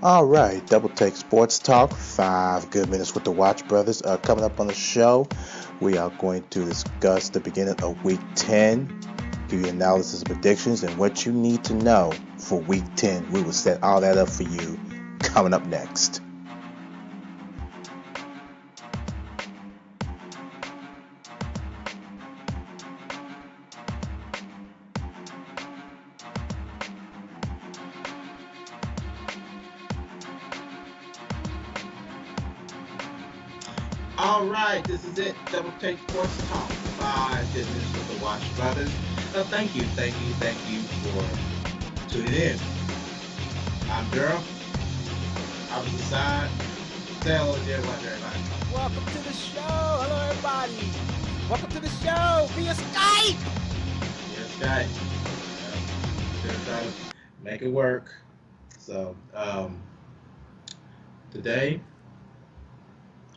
All right, Double Take Sports Talk. 5 good minutes with the Watch Brothers. Coming up on the show, we are going to discuss the beginning of Week 10, give you analysis, predictions, and what you need to know for Week 10. We will set all that up for you coming up next. All right, this is it. Double Take Sports Talk. 5 minutes with the Watch Brothers. Thank you for tuning in. I'm Daryl. I was assigned. Say hello to everybody. Welcome to the show. Hello, everybody. Welcome to the show via Skype. Yes, guys. Gonna try to make it work. So, today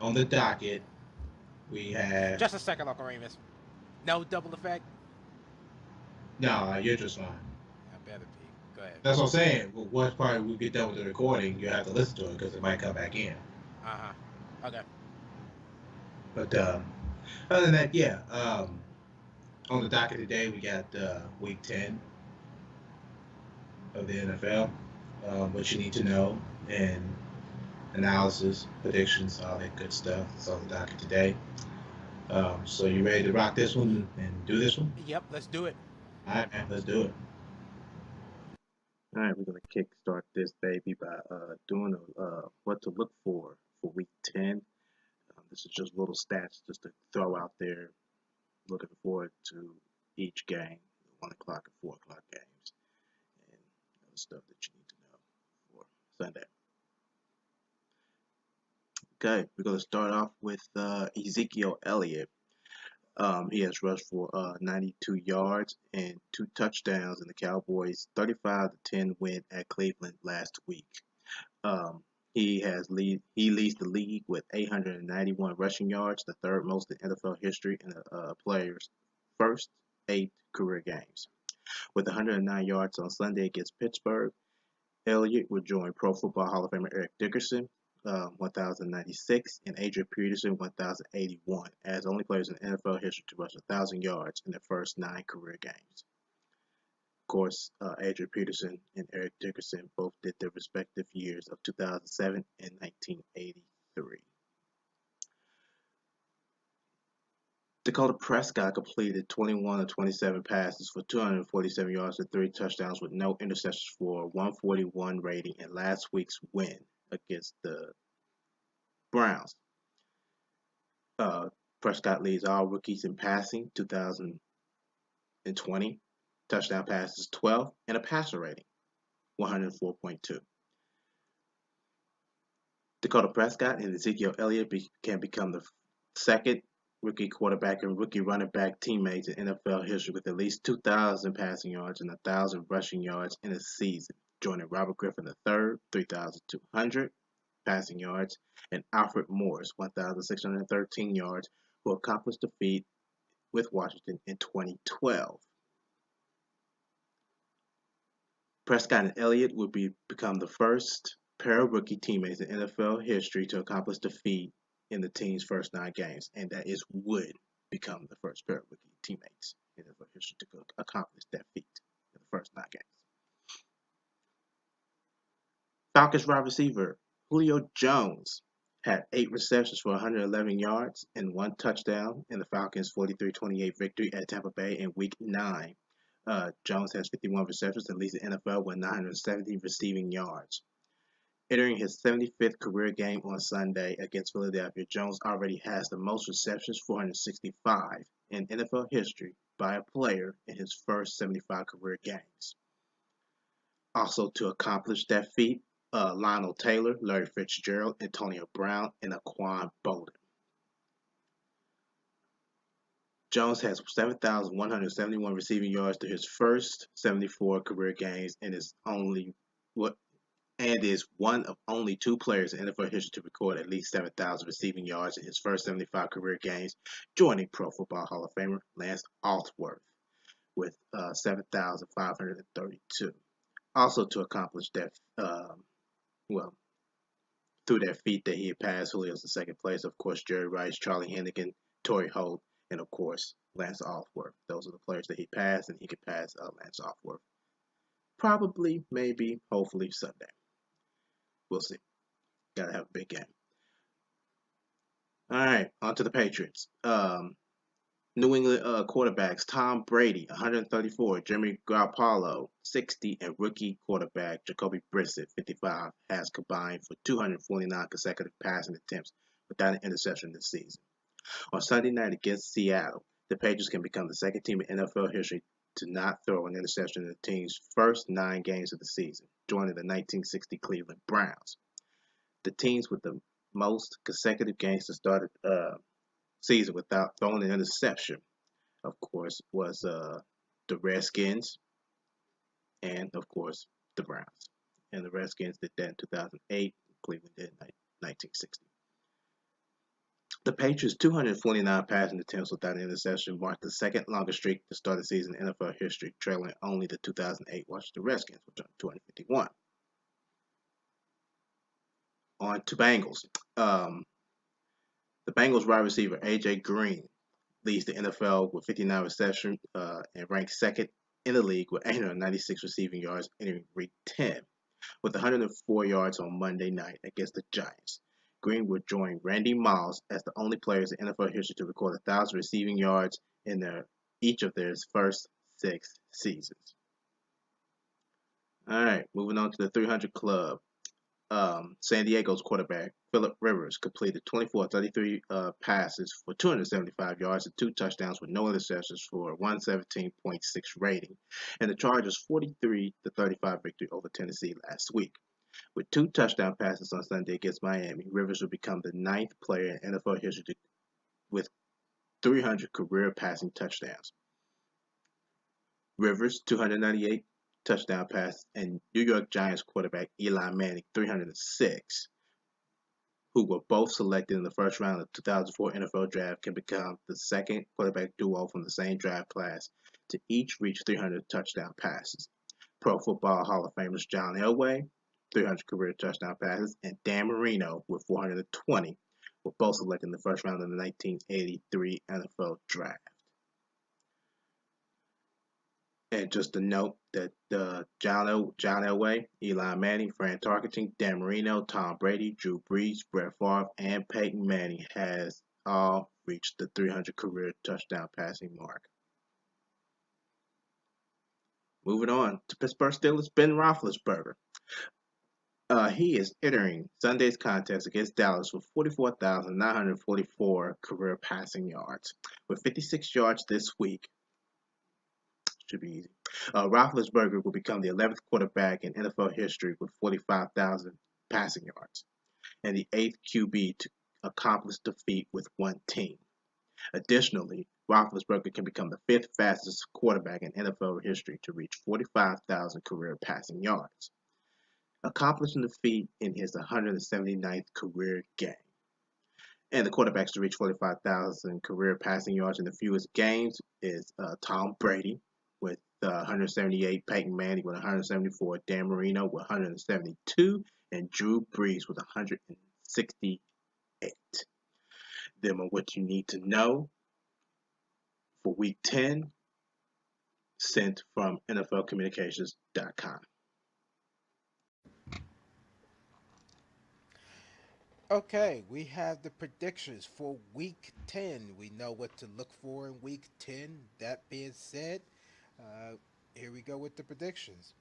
on the docket, we have. Just a second, Uncle Remus. No double effect. No, you're just fine. I better be. Go ahead. That's what I'm saying. Well, once part we get done with the recording, you have to listen to it because it might come back in. Uh huh. Okay. But other than that, yeah. On the docket today, we got Week 10 of the NFL. What you need to know and analysis, predictions, all that good stuff. That's on the docket today. So you ready to rock this one and do this one? Yep. Let's do it. All right, man. Let's do it. All right, we're going to kickstart this baby by doing what to look for Week 10. This is just little stats just to throw out there, looking forward to each game, 1 o'clock and 4 o'clock games, and other stuff that you need to know for Sunday. Okay, we're going to start off with Ezekiel Elliott. He has rushed for 92 yards and 2 touchdowns in the Cowboys' 35-10 win at Cleveland last week. He leads the league with 891 rushing yards, the third most in NFL history in a player's first 8 career games. With 109 yards on Sunday against Pittsburgh, Elliott would join Pro Football Hall of Famer Eric Dickerson, 1,096, and Adrian Peterson, 1,081, as only players in NFL history to rush 1,000 yards in their first 9 career games. Of course, Adrian Peterson and Eric Dickerson both did their respective years of 2007 and 1983. Dakota Prescott completed 21 of 27 passes for 247 yards and 3 touchdowns with no interceptions for a 141 rating in last week's win against the Browns. Prescott leads all rookies in passing, 2020, touchdown passes 12, and a passer rating, 104.2. Dakota Prescott and Ezekiel Elliott can become the second rookie quarterback and rookie running back teammates in NFL history with at least 2,000 passing yards and 1,000 rushing yards in a season, joining Robert Griffin III, 3,200 passing yards, and Alfred Morris, 1,613 yards, who accomplished the feat with Washington in 2012. Prescott and Elliott would become the first pair of rookie teammates in NFL history to accomplish the feat in the team's first 9 games, and that is would become the first pair of rookie teammates in NFL history to accomplish that feat in the first 9 games. Falcons wide receiver Julio Jones had 8 receptions for 111 yards and 1 touchdown in the Falcons' 43-28 victory at Tampa Bay in Week 9. Jones has 51 receptions and leads the NFL with 970 receiving yards. Entering his 75th career game on Sunday against Philadelphia, Jones already has the most receptions, 465, in NFL history by a player in his first 75 career games. Also to accomplish that feat, Lionel Taylor, Larry Fitzgerald, Antonio Brown, and Aquan Bolden. Jones has 7,171 receiving yards to his first 74 career games and is one of only 2 players in NFL history to record at least 7,000 receiving yards in his first 75 career games, joining Pro Football Hall of Famer Lance Alworth with 7,532. Also to accomplish that, well, through that feat that he had passed Julio's in second place. Of course, Jerry Rice, Charlie Hennigan, Torrey Holt, and of course Lance Offworth. Those are the players that he passed, and he could pass Lance Offworth. Probably, maybe, hopefully Sunday. We'll see. Gotta have a big game. All right, on to the Patriots. New England quarterbacks Tom Brady, 134, Jimmy Garoppolo, 60, and rookie quarterback Jacoby Brissett, 55, has combined for 249 consecutive passing attempts without an interception this season. On Sunday night against Seattle, the Patriots can become the second team in NFL history to not throw an interception in the team's first 9 games of the season, joining the 1960 Cleveland Browns. The teams with the most consecutive games to start season without throwing an interception, of course, was the Redskins and, of course, the Browns. And the Redskins did that in 2008. Cleveland did in 1960. The Patriots' 249 passing attempts without an interception marked the second longest streak to start a season in NFL history, trailing only the 2008 Washington Redskins, which are 251. On to Bengals. The Bengals wide receiver A.J. Green leads the NFL with 59 receptions and ranks second in the league with 896 receiving yards, entering week 10 with 104 yards on Monday night against the Giants. Green would join Randy Moss as the only players in NFL history to record 1,000 receiving yards in each of their first 6 seasons. All right, moving on to the 300 club. San Diego's quarterback, Philip Rivers, completed 24 33 passes for 275 yards and 2 touchdowns with no interceptions for a 117.6 rating, and the Chargers' 43-35 victory over Tennessee last week. With 2 touchdown passes on Sunday against Miami, Rivers will become the ninth player in NFL history with 300 career passing touchdowns. Rivers, 298 touchdown passes, and New York Giants quarterback Eli Manning, 306, who were both selected in the first round of the 2004 NFL Draft, can become the second quarterback duo from the same draft class to each reach 300 touchdown passes. Pro Football Hall of Famers John Elway, 300 career touchdown passes, and Dan Marino with 420 were both selected in the first round of the 1983 NFL Draft. And just to note that John Elway, Eli Manning, Fran Tarkenton, Dan Marino, Tom Brady, Drew Brees, Brett Favre, and Peyton Manning has all reached the 300 career touchdown passing mark. Moving on to Pittsburgh Steelers, Ben Roethlisberger. He is entering Sunday's contest against Dallas with 44,944 career passing yards. With 56 yards this week, should be easy. Roethlisberger will become the 11th quarterback in NFL history with 45,000 passing yards and the 8th QB to accomplish the feat with one team. Additionally, Roethlisberger can become the 5th fastest quarterback in NFL history to reach 45,000 career passing yards, accomplishing the feat in his 179th career game. And the quarterbacks to reach 45,000 career passing yards in the fewest games is Tom Brady with 178, Peyton Manning with 174, Dan Marino with 172, and Drew Brees with 168. Them are what you need to know for Week 10, sent from NFLcommunications.com. Okay, we have the predictions for week 10. We know what to look for in week 10. That being said, uh, here we go with the predictions.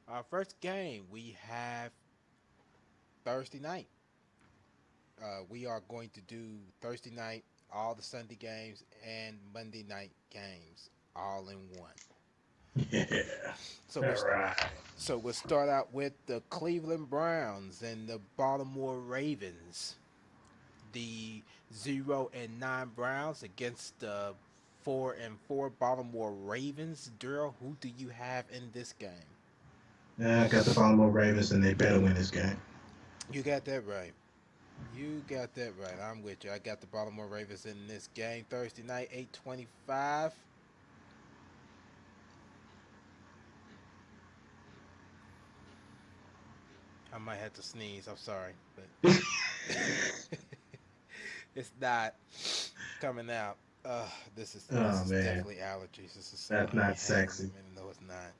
Our first game, we have Thursday night. We are going to do Thursday night, all the Sunday games, and Monday night games all in one. Yeah. So All we right. so we'll start out with the Cleveland Browns and the Baltimore Ravens. The 0-9 Browns against the 4-4 Baltimore Ravens. Daryl, who do you have in this game? I got the Baltimore Ravens, and they better win this game. You got that right. You got that right. I'm with you. I got the Baltimore Ravens in this game Thursday night, 8:25. I might have to sneeze. I'm sorry, but it's not coming out. This Oh is man, definitely allergies. This is something that's I not ain't had in sexy. a minute. No, it's not.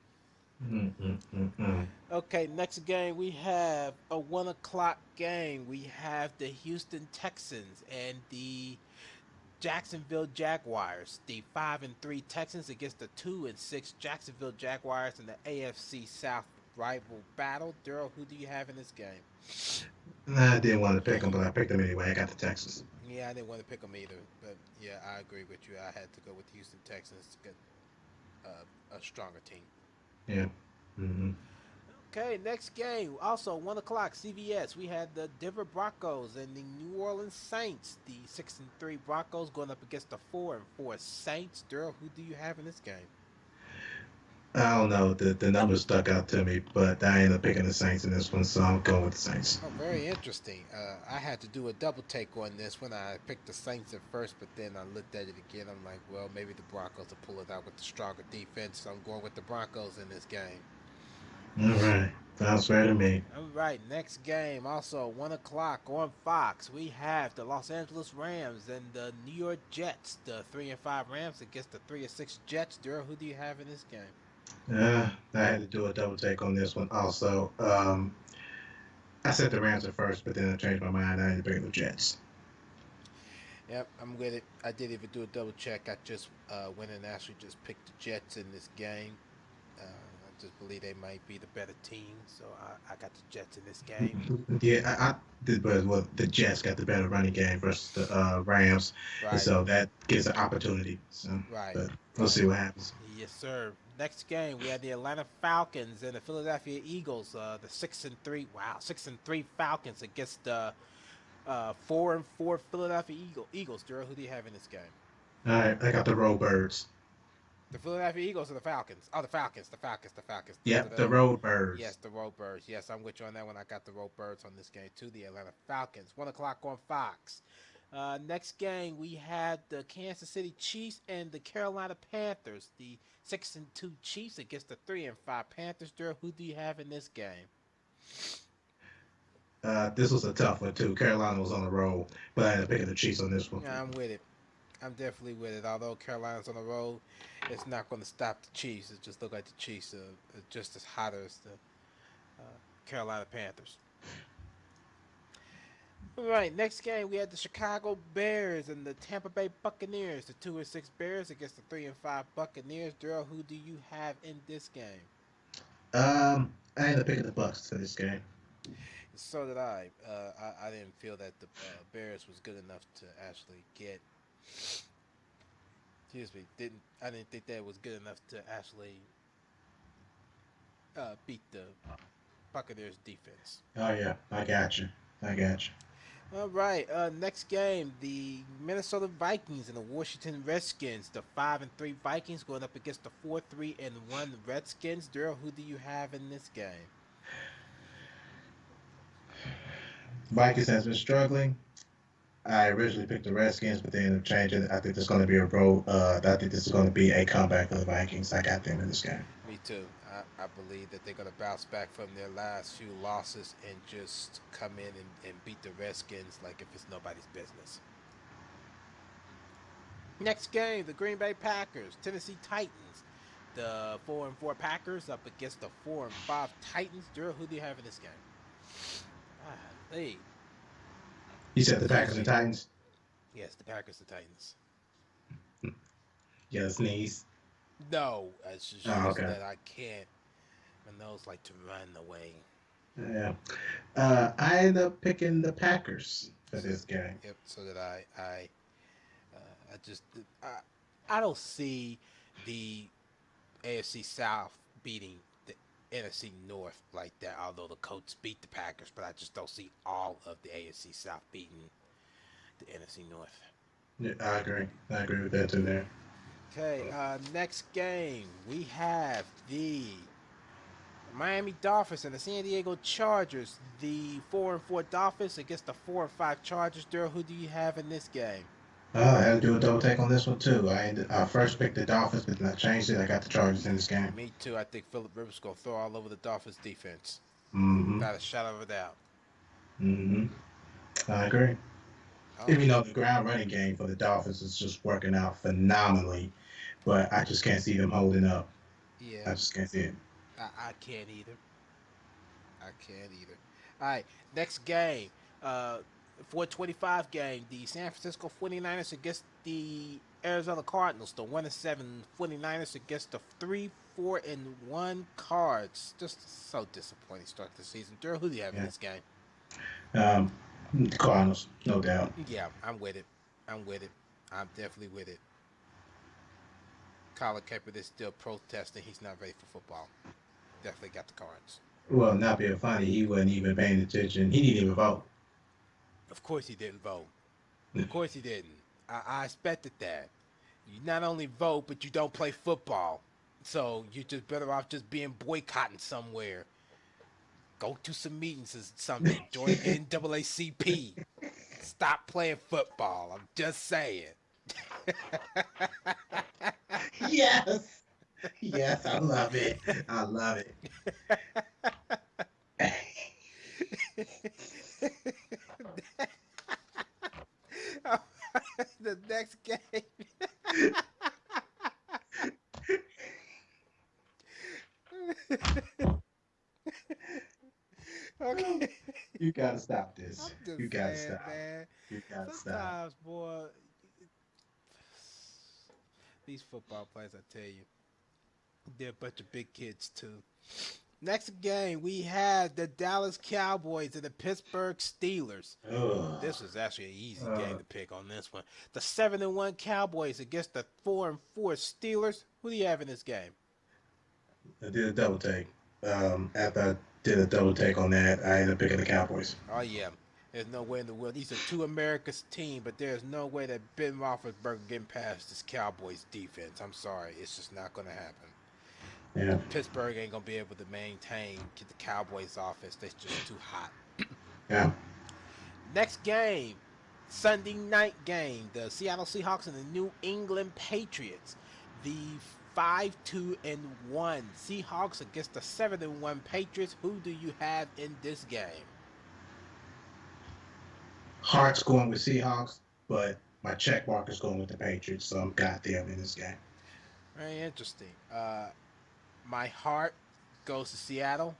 Mm-mm-mm-mm. Okay, next game we have a 1 o'clock game. We have the Houston Texans and the Jacksonville Jaguars. The 5-3 Texans against the 2-6 Jacksonville Jaguars in the AFC South rival battle. Daryl, who do you have in this game? I didn't want to pick them, but I picked them anyway. I got the Texans. Yeah, I didn't want to pick them either, but yeah, I agree with you. I had to go with the Houston Texans to get a stronger team. Yeah. Mm-hmm. Okay, next game. Also, 1 o'clock, CVS. We had the Denver Broncos and the New Orleans Saints. The 6-3 Broncos going up against the 4-4 Saints. Daryl, who do you have in this game? I don't know. The numbers stuck out to me, but I ended up picking the Saints in this one, so I'm going with the Saints. Oh, very interesting. I had to do a double take on this when I picked the Saints at first, but then I looked at it again. I'm like, well, maybe the Broncos will pull it out with the stronger defense. So I'm going with the Broncos in this game. All right. Sounds fair to me. All right, next game. Also, 1 o'clock on Fox. We have the Los Angeles Rams and the New York Jets. The 3-5 Rams against the 3-6 Jets. Daryl, who do you have in this game? I had to do a double take on this one also. I said the Rams at first, but then I changed my mind. I ended up picking the Jets. Yep, I'm with it. I didn't even do a double check. I just went and actually just picked the Jets in this game. I just believe they might be the better team, so I got the Jets in this game. Yeah, I did, but well, the Jets got the better running game versus the Rams, and Right, so that gives an opportunity. So, right, but we'll right. see what happens. Yes, sir. Next game, we had the Atlanta Falcons and the Philadelphia Eagles. The 6-3, wow, 6-3 Falcons against the 4-4 Philadelphia Eagles. Daryl, who do you have in this game? All right, I got the Road Birds. The Philadelphia Eagles or the Falcons? Oh, the Falcons, the Falcons, the Falcons. Yep, the Road Yes, Birds. the Road Birds. Yes, I'm with you on that one. I got the Road Birds on this game too. The Atlanta Falcons. 1 o'clock on Fox. Next game, we had the Kansas City Chiefs and the Carolina Panthers. The 6-2 Chiefs against the 3-5 Panthers. Daryl, who do you have in this game? This was a tough one too. Carolina was on the roll, but I ended up picking the Chiefs on this one. Yeah, I'm with it. I'm definitely with it. Although Carolina's on the road, it's not going to stop the Chiefs. It just look like the Chiefs are just as hot as the Carolina Panthers. All right, next game we had the Chicago Bears and the Tampa Bay Buccaneers. The 2-6 Bears against the 3-5 Buccaneers. Daryl, who do you have in this game? I ended up picking the Bucks for this game. So did I. I didn't feel that the Bears was good enough to actually get. Excuse me. I didn't think that was good enough to actually beat the Buccaneers defense. Oh yeah, I got you. I got you. All right. Next game, the Minnesota Vikings and the Washington Redskins. The 5-3 Vikings going up against the 4-3-1 Redskins. Daryl, who do you have in this game? Vikings has been struggling. I originally picked the Redskins, but they ended up changing. I think there's going to be a road. I think this is going to be a comeback for the Vikings. I got them in this game. Me too. I believe that they're going to bounce back from their last few losses and just come in and beat the Redskins like if it's nobody's business. Next game, the Green Bay Packers, Tennessee Titans. The 4-4 Packers up against the 4-5 Titans. Daryl, who do you have in this game? Hey, You said the excuse Packers and me. Titans. Yes, the Packers, the Titans. Yeah, sneeze. No, it's just Oh, using okay. that I can't. My nose like to run away. Yeah. I ended up picking the Packers for So, this game. yep. So that I just I don't see the AFC South beating the NFC North like that. Although the Colts beat the Packers, but I just don't see all of the AFC South beating the NFC North. Yeah, I agree. I agree with that too. There. Okay, next game we have the Miami Dolphins and the San Diego Chargers. The 4-4 Dolphins against the 4-5 Chargers. Daryl, who do you have in this game? I had to do a double take on this one too. I first picked the Dolphins, but then I changed it. I got the Chargers in this game. Me too. I think Philip Rivers gonna throw all over the Dolphins defense. Mm-hmm. without a shadow of a doubt. Mm-hmm. I agree. Oh, Even though the ground running game for the Dolphins is just working out phenomenally, but I just can't see them holding up. I yeah, just can't see it. I can't either. I can't either. All right, next game. Uh, 425 game. The San Francisco 49ers against the Arizona Cardinals. The 1-7 49ers against the 3-4-1 Cards. Just so disappointing start to the season. Daryl, who do you have in Yeah. this game? Um, the Cardinals, no doubt. Yeah, I'm with it. I'm with it. I'm definitely with it. Colin Kaepernick is still protesting. He's not ready for football. Definitely got the Cards. Well, not being funny, he wasn't even paying attention. He didn't even vote. Of course he didn't vote. Of course he didn't. I expected that. You not only vote, but you don't play football. So you're just better off just being boycotting somewhere. Go to some meetings or something. Join NAACP. Stop playing football. I'm just saying. Yes. Yes, I love it. I love it. The next game. Okay. You gotta stop I'm this. just You gotta saying, stop. man. You gotta stop. Sometimes, boy, these football players, I tell you, they're a bunch of big kids too. Next game, we have the Dallas Cowboys and the Pittsburgh Steelers. Ugh. This was actually an easy game Uh, to pick on this one. The 7-1 Cowboys against the 4-4 Steelers. Who do you have in this game? I did a double take. After I did a double take on that, I ended up picking the Cowboys. Oh yeah, there's no way in the world. These are two America's team, but there's no way that Ben Roethlisberger getting past this Cowboys defense. I'm sorry, it's just not going to happen. Yeah. Pittsburgh ain't gonna be able to maintain the Cowboys offense. They're just too hot. Yeah. Next game, Sunday night game, the Seattle Seahawks and the New England Patriots. The 5-2-1 Seahawks against the 7-1 Patriots. Who do you have in this game? Heart's going with Seahawks, but my check mark is going with the Patriots, so I'm goddamn in this game. Very interesting. My heart goes to Seattle,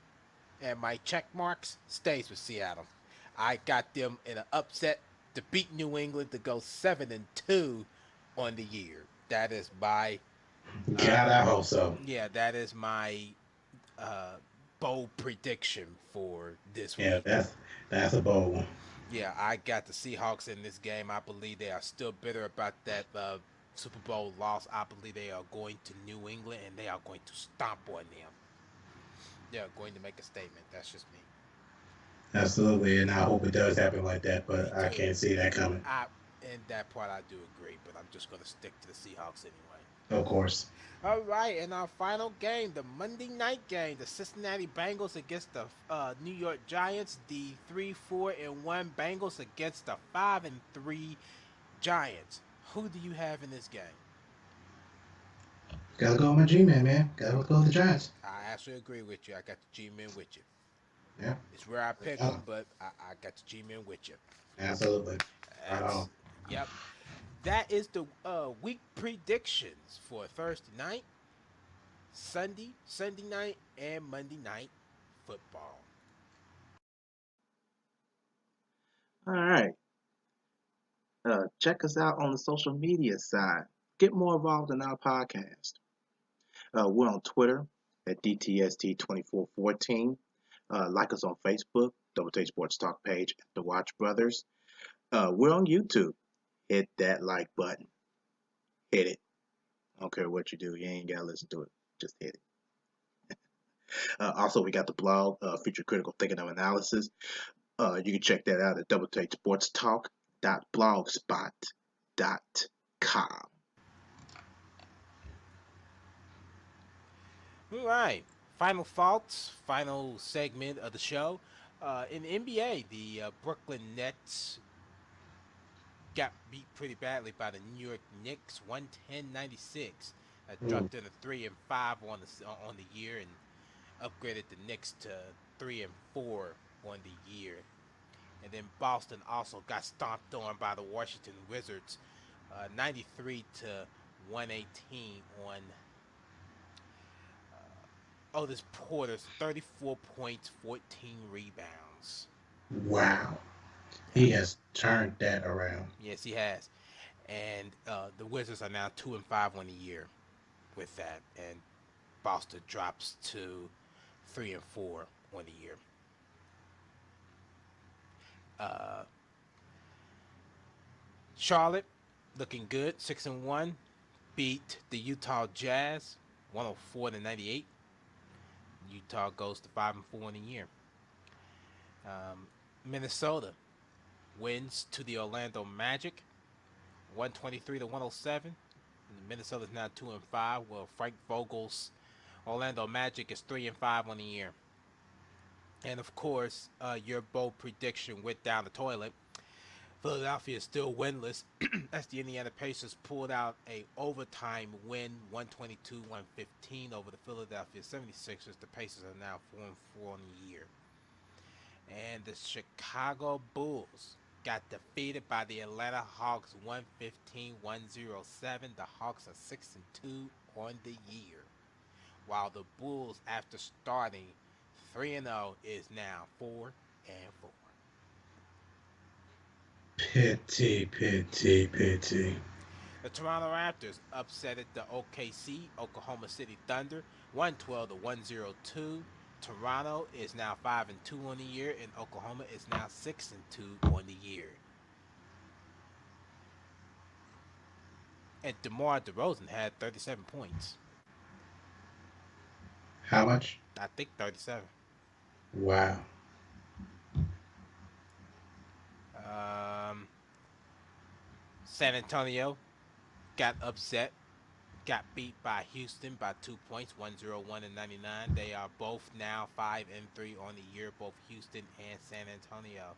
and my check marks stays with Seattle. I got them in an upset to beat New England to go 7-2 on the year. That is my God, uh, I hope so. yeah, that is my uh, bold prediction for this Yeah, week. that's a bold one. Yeah, I got the Seahawks in this game. I believe they are still bitter about that Super Bowl loss. I believe they are going to New England and they are going to stomp on them. They are going to make a statement. That's just me. Absolutely, and I hope it does happen like that, Me but I too. can't see that coming. I In that part I do agree, but I'm just going to stick to the Seahawks anyway. Of course. All right, and our final game, the Monday night game, the Cincinnati Bengals against the New York Giants, the 3-4-1 Bengals against the 5-3 Giants. Who do you have in this game? Gotta go with my G-Man, man. Gotta go with the Giants. I actually agree with you. I got the G-Men with you. Yeah. It's where I pick Oh, them, but I got the G-Men with you. absolutely. Right on. That's Yep. That is the week predictions for Thursday night, Sunday night, and Monday night football. All right. Check us out on the social media side. Get more involved in our podcast. We're on Twitter at DTST2414. Like us on Facebook, Double Take Sports Talk page at The Watch Brothers. We're on YouTube. Hit that like button. Hit it. I don't care what you do. You ain't got to listen to it. Just hit it. Also, we got the blog, Future Critical Thinking of Analysis. You can check that out at doubletakesportstalk.blogspot.com. All right. Final thoughts, final segment of the show. In the NBA, the Brooklyn Nets got beat pretty badly by the New York Knicks, 110-96. Mm. Dropped in a 3-5 on the year and upgraded the Knicks to 3-4 on the year. And then Boston also got stomped on by the Washington Wizards, 93 to 118 on Otis Porter's 34 points, 14 rebounds. Wow. Yeah. He has turned that around. Yes, he has. And the Wizards are now 2-5 on the year with that, and Boston drops to 3-4 on the year. Uh, Charlotte looking good, 6-1, beat the Utah Jazz 104-98. Utah goes to 5-4 in the year. Minnesota wins to the Orlando Magic 123-107. Minnesota's now 2-5. Well, Frank Vogel's Orlando Magic is 3-5 on the year. And of course, your bold prediction went down the toilet. Philadelphia is still winless as the Indiana Pacers pulled out a overtime win, 122-115 over the Philadelphia 76ers. The Pacers are now 4-4 on the year. And the Chicago Bulls got defeated by the Atlanta Hawks 115-107. The Hawks are 6-2 on the year, while the Bulls, after starting 3-0, is now 4-4. Pity, pity, pity. The Toronto Raptors upsetted the OKC, Oklahoma City Thunder, 112-102. Toronto is now 5-2 on the year, and Oklahoma is now 6-2 on the year. And DeMar DeRozan had 37 points. How much? I think 37. Wow. San Antonio got upset, got beat by Houston by 2 points, 101-99. They are both now 5-3 on the year, both Houston and San Antonio.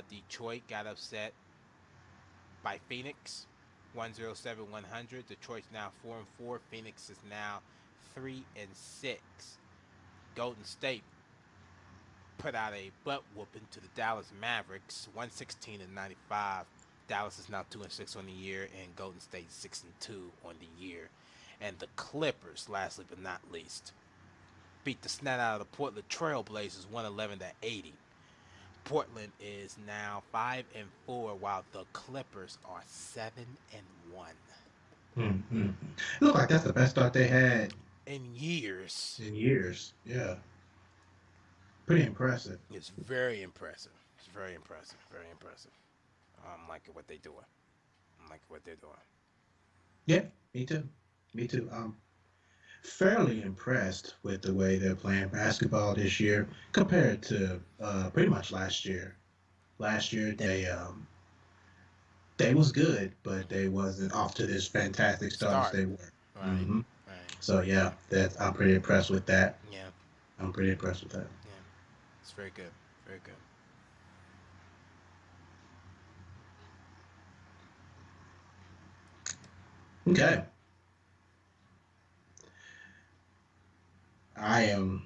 Detroit got upset by Phoenix, 107-100. Detroit's now 4-4. Phoenix is now 3-6. Golden State put out a butt whooping to the Dallas Mavericks, 116-95. Dallas is now 2-6 on the year, and Golden State 6-2 on the year. And the Clippers, lastly but not least, beat the snot out of the Portland Trailblazers, 111-80. Portland is now 5-4, while the Clippers are 7-1. Mm-hmm. Look like that's the best start they had In years. in years. Yeah. Pretty impressive. It's very impressive. It's very impressive. Very impressive. I'm liking what they're doing. I'm liking what they're doing. Yeah, me too. Me too. I'm fairly impressed with the way they're playing basketball this year compared to pretty much last year. Last year they was good, but they wasn't off to this fantastic start as Start. they were. Right. Hmm. Right. So yeah, that I'm pretty impressed with that. Yeah. I'm pretty impressed with that. Yeah. It's very good. Very good. Okay, I am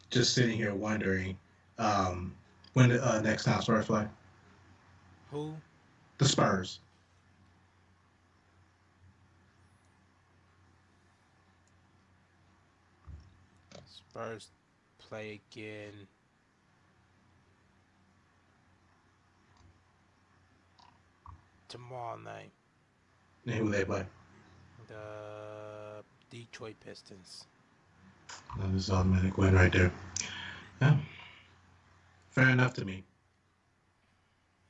just sitting here wondering when the next time Spurs play. Who? The Spurs. Spurs play again tomorrow night. And who they play? The Detroit Pistons. This is automatic win right there. Yeah, fair enough to me.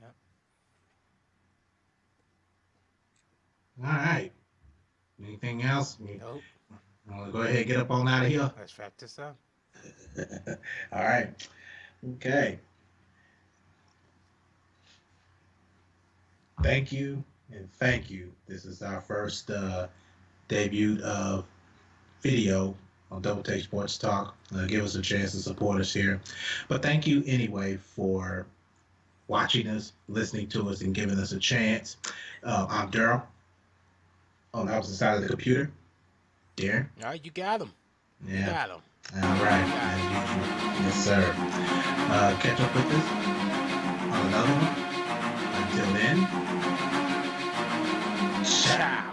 Yep. All right. Anything else? Nope. I'll go ahead and get up on out of here. Let's wrap this up. All right. Okay. Thank you and thank you. This is our first debut of video on Double Take Sports Talk. Give us a chance to support us here. But thank you anyway for watching us, listening to us, and giving us a chance. I'm Daryl on the opposite side of the computer. Darren. All right, you got him. You Yeah. got him. All right, as usual. Yes, sir. Catch up with us on another one. Until then, ciao. Ciao.